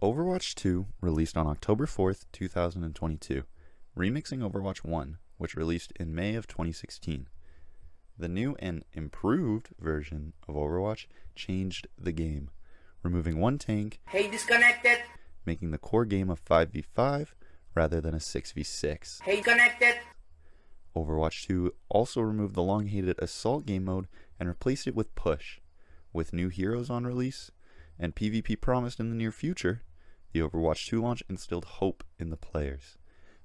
Overwatch 2 released on October 4th, 2022, remixing Overwatch 1, which released in May of 2016. The new and improved version of Overwatch changed the game, removing one tank, Hey, disconnected. making the core game a 5v5 rather than a 6v6. Hey, connected. Overwatch 2 also removed the long-hated Assault game mode and replaced it with Push. With new heroes on release and PvP promised in the near future, the Overwatch 2 launch instilled hope in the players.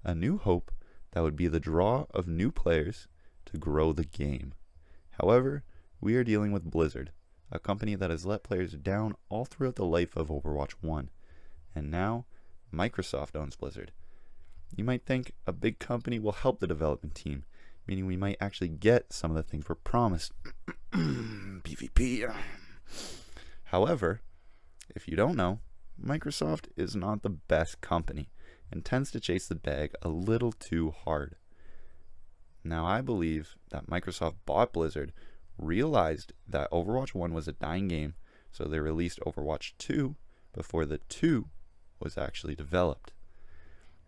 A new hope that would be the draw of new players to grow the game. However, we are dealing with Blizzard, a company that has let players down all throughout the life of Overwatch 1. And now, Microsoft owns Blizzard. You might think a big company will help the development team, meaning we might actually get some of the things we're promised. PvP. However, if you don't know, Microsoft is not the best company and tends to chase the bag a little too hard. Now, I believe that Microsoft bought Blizzard, realized that Overwatch 1 was a dying game, so they released Overwatch 2 before the 2 was actually developed.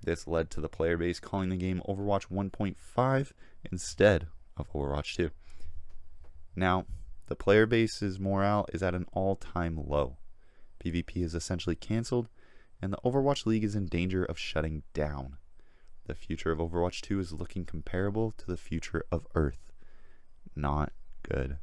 This led to the player base calling the game Overwatch 1.5 instead of Overwatch 2. Now, the player base's morale is at an all-time low. PvP is essentially cancelled, and the Overwatch League is in danger of shutting down. The future of Overwatch 2 is looking comparable to the future of Earth. Not good.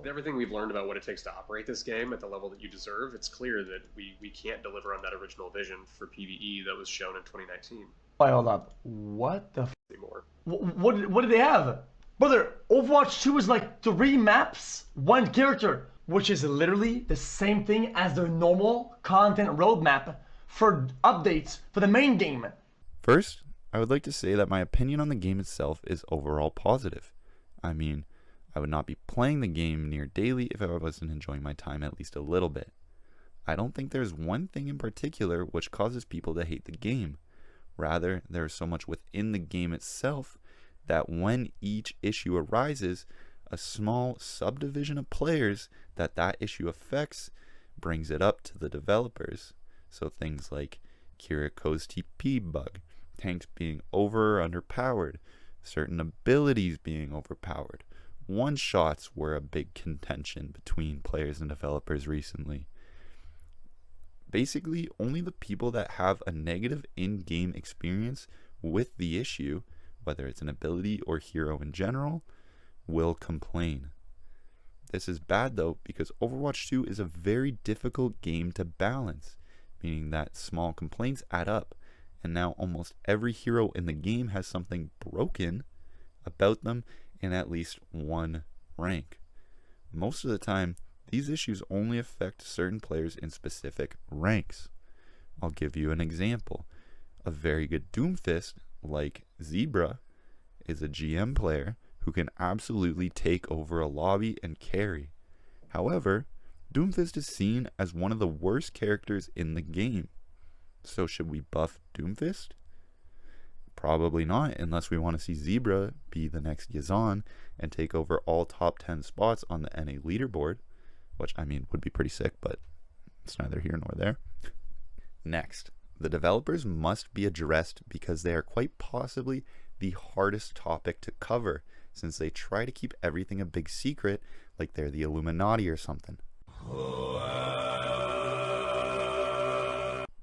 Everything we've learned about what it takes to operate this game at the level that you deserve, it's clear that we can't deliver on that original vision for PvE that was shown in 2019 Wait, hold up. What the f? anymore. What did they have? Brother, Overwatch 2 is like 3 maps, 1 character, which is literally the same thing as their normal content roadmap for updates for the main game. First, I would like to say that my opinion on the game itself is overall positive. I mean, I would not be playing the game near daily if I wasn't enjoying my time at least a little bit. I don't think there's one thing in particular which causes people to hate the game. Rather, there is so much within the game itself that when each issue arises, a small subdivision of players that issue affects brings it up to the developers. So things like Kiriko's TP bug, tanks being over or underpowered, certain abilities being overpowered. One-shots were a big contention between players and developers recently. Basically, only the people that have a negative in-game experience with the issue, whether it's an ability or hero in general, will complain. This is bad though, because Overwatch 2 is a very difficult game to balance, meaning that small complaints add up, and now almost every hero in the game has something broken about them in at least one rank. Most of the time, these issues only affect certain players in specific ranks. I'll give you an example. A very good Doomfist, like Zebra, is a GM player who can absolutely take over a lobby and carry. However, Doomfist is seen as one of the worst characters in the game. So should we buff Doomfist? Probably not, unless we want to see Zebra be the next Yazan and take over all top 10 spots on the NA leaderboard, which I mean would be pretty sick, but it's neither here nor there. Next, the developers must be addressed because they are quite possibly the hardest topic to cover, since they try to keep everything a big secret like they're the Illuminati or something.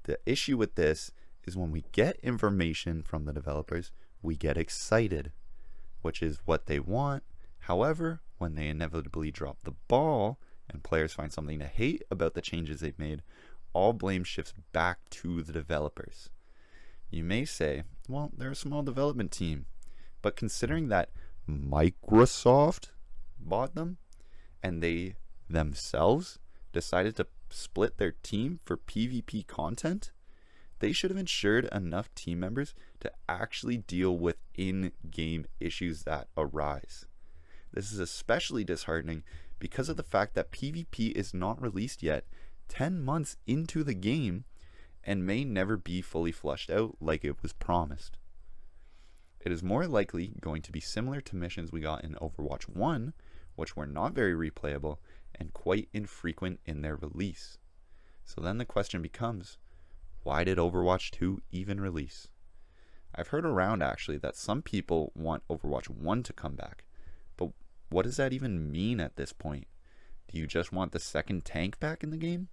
The issue with this is when we get information from the developers, we get excited, which is what they want. However, when they inevitably drop the ball and players find something to hate about the changes they've made, all blame shifts back to the developers. You may say, well, they're a small development team, but considering that Microsoft bought them and they themselves decided to split their team for PvP content, they should have ensured enough team members to actually deal with in-game issues that arise. This is especially disheartening because of the fact that PvP is not released yet 10 months into the game and may never be fully fleshed out like it was promised. It is more likely going to be similar to missions we got in Overwatch 1, which were not very replayable and quite infrequent in their release. So then the question becomes, why did Overwatch 2 even release? I've heard around actually that some people want Overwatch 1 to come back, but what does that even mean at this point? Do you just want the second tank back in the game?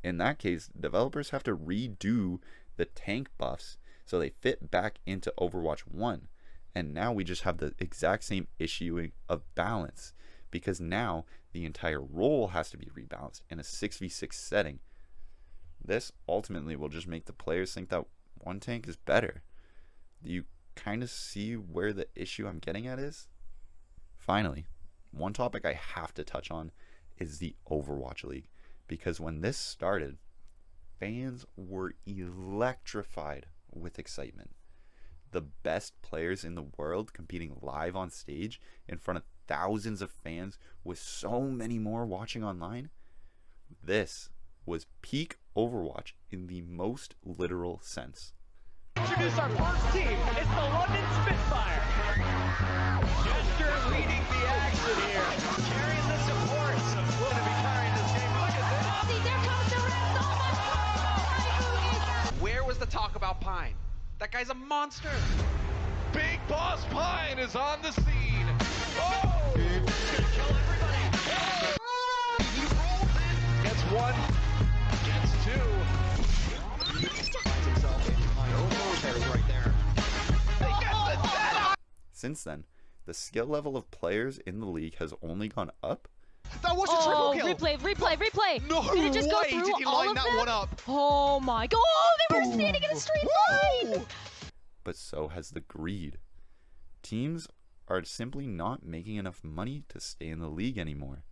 In that case, developers have to redo the tank buffs so they fit back into Overwatch 1, and now we just have the exact same issue of balance, because now the entire role has to be rebalanced in a 6v6 setting. This ultimately will just make the players think that one tank is better. Do you kind of see where the issue I'm getting at is? Finally, one topic I have to touch on is the Overwatch League, because when this started, fans were electrified with excitement. The best players in the world competing live on stage in front of thousands of fans with so many more watching online. This was peak Overwatch in the most literal sense. Introduce our first team. It's the London Spitfire. Jester leading the action here. Carrying the support. Going to be carrying this game. Look at this. See, there comes the rest. Oh my God. Where was the talk about Pine? That guy's a monster. Big Boss Pine is on the scene. Oh! He's going to kill everybody. Oh! He rolls in. Gets one. Gets two. Finds himself in behind. Oh, there's right there. He gets the setup. Since then, the skill level of players in the league has only gone up. That was a triple kill. Replay. No Did it just go way through did he all line of that them? one up. Oh my God. Oh, they were standing in a straight line. But so has the greed. Teams are simply not making enough money to stay in the league anymore.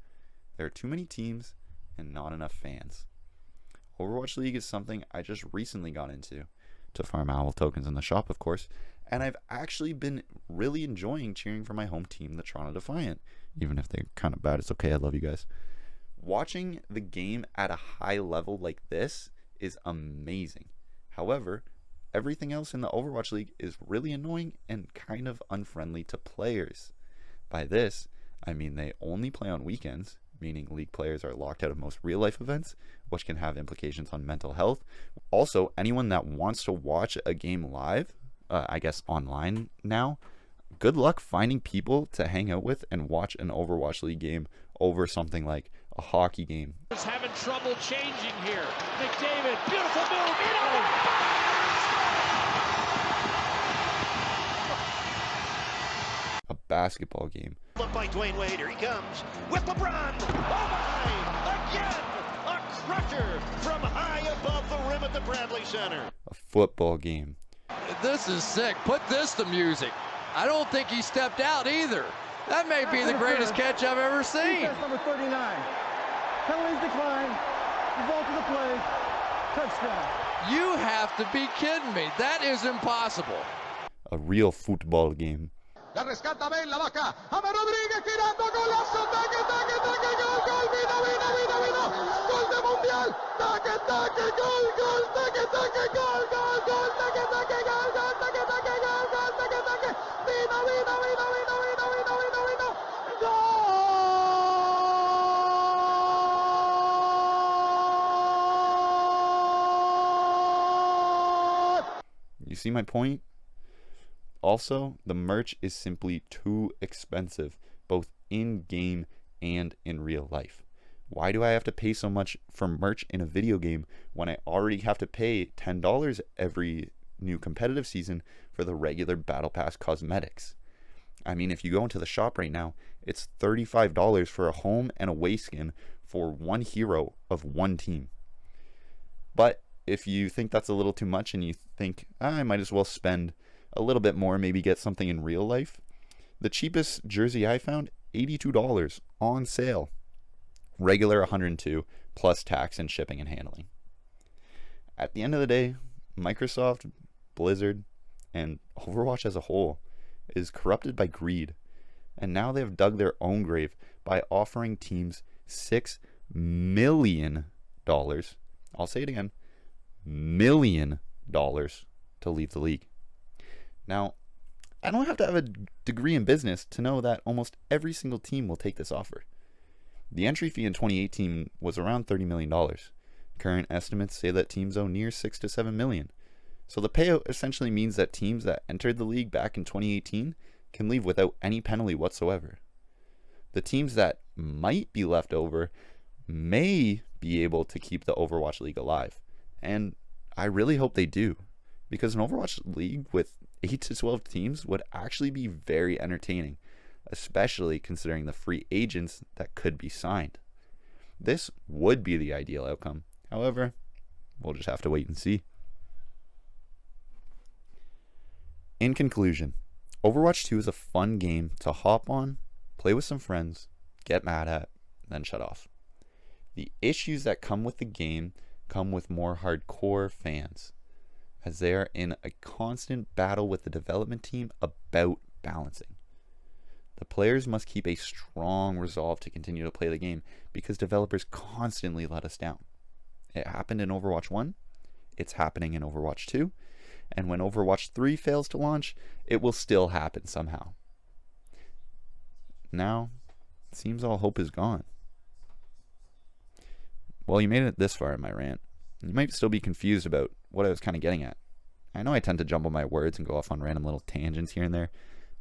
There are too many teams and not enough fans. Overwatch League is something I just recently got into, to farm owl tokens in the shop of course, and I've actually been really enjoying cheering for my home team, the Toronto Defiant. Even if they're kind of bad, it's okay, I love you guys. Watching the game at a high level like this is amazing. However, everything else in the Overwatch League is really annoying and kind of unfriendly to players. By this, I mean they only play on weekends, meaning league players are locked out of most real-life events, which can have implications on mental health. Also, anyone that wants to watch a game live, I guess online now, good luck finding people to hang out with and watch an Overwatch League game over something like a hockey game. Is having trouble changing here. McDavid, beautiful move. A basketball game. Look by Dwayne Wade, here he comes with LeBron. Oh my! Again, a crusher from high above the rim at the Bradley Center. A football game. This is sick. Put this to music. I don't think he stepped out either. That may be the greatest catch I've ever seen. Defense number 39. Penalties decline. Result of the play. Touchdown. You have to be kidding me. That is impossible. A real football game. La rescata Ben, la vaca. Ama Rodríguez tirando golazo. Taque, taque, taque, gol, gol. Vino. Gol de mundial. Taque, taque, gol, gol. Taque, taque, gol, gol, gol. Taque, taque, gol, gol. Taque, taque, gol, gol. Taque, taque. Vino. You see my point? Also, the merch is simply too expensive, both in-game and in real life. Why do I have to pay so much for merch in a video game when I already have to pay $10 every new competitive season for the regular Battle Pass cosmetics? I mean, if you go into the shop right now, it's $35 for a home and away skin for one hero of one team. But if you think that's a little too much and you think, I might as well spend a little bit more, maybe get something in real life, the cheapest jersey I found, $82 on sale. Regular $102 plus tax and shipping and handling. At the end of the day, Microsoft, Blizzard, and Overwatch as a whole is corrupted by greed, and now they have dug their own grave by offering teams $6 million, I'll say it again, $1 million to leave the league. Now, I don't have to have a degree in business to know that almost every single team will take this offer. The entry fee in 2018 was around $30 million. Current estimates say that teams owe near 6 to 7 million. So the payout essentially means that teams that entered the league back in 2018 can leave without any penalty whatsoever. The teams that might be left over may be able to keep the Overwatch League alive. And I really hope they do, because an Overwatch League with 8 to 12 teams would actually be very entertaining, especially considering the free agents that could be signed. This would be the ideal outcome. However, we'll just have to wait and see. In conclusion, Overwatch 2 is a fun game to hop on, play with some friends, get mad at, then shut off. The issues that come with the game come with more hardcore fans, as they are in a constant battle with the development team about balancing. The players must keep a strong resolve to continue to play the game because developers constantly let us down. It happened in Overwatch 1, it's happening in Overwatch 2, and when Overwatch 3 fails to launch, it will still happen somehow. Now, it seems all hope is gone. Well, you made it this far in my rant. You might still be confused about what I was kind of getting at. I know I tend to jumble my words and go off on random little tangents here and there,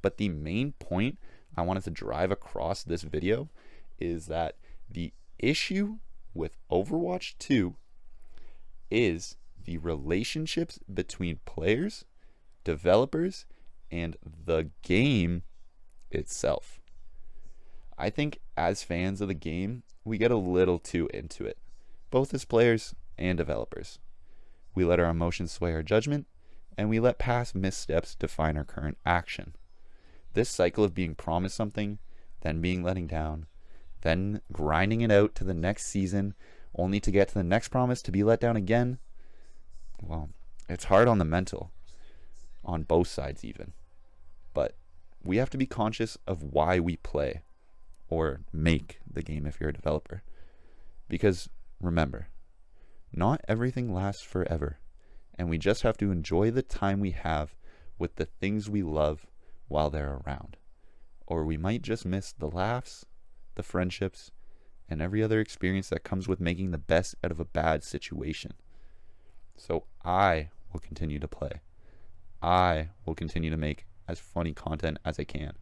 but the main point I wanted to drive across this video is that the issue with Overwatch 2 is the relationships between players, developers, and the game itself. I think as fans of the game, we get a little too into it, both as players and developers. We let our emotions sway our judgment, and we let past missteps define our current action. This cycle of being promised something, then being letting down, then grinding it out to the next season, only to get to the next promise to be let down again, well, it's hard on the mental, on both sides even. But we have to be conscious of why we play, or make the game if you're a developer. Because remember, not everything lasts forever, and we just have to enjoy the time we have with the things we love while they're around. Or we might just miss the laughs, the friendships, and every other experience that comes with making the best out of a bad situation. So I will continue to play. I will continue to make as funny content as I can,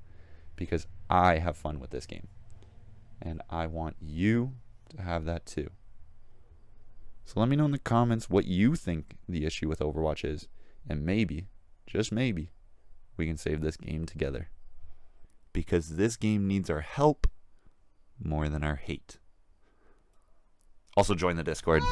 because I have fun with this game. And I want you to have that too. So let me know in the comments what you think the issue with Overwatch is, and maybe, just maybe, we can save this game together. Because this game needs our help more than our hate. Also join the Discord.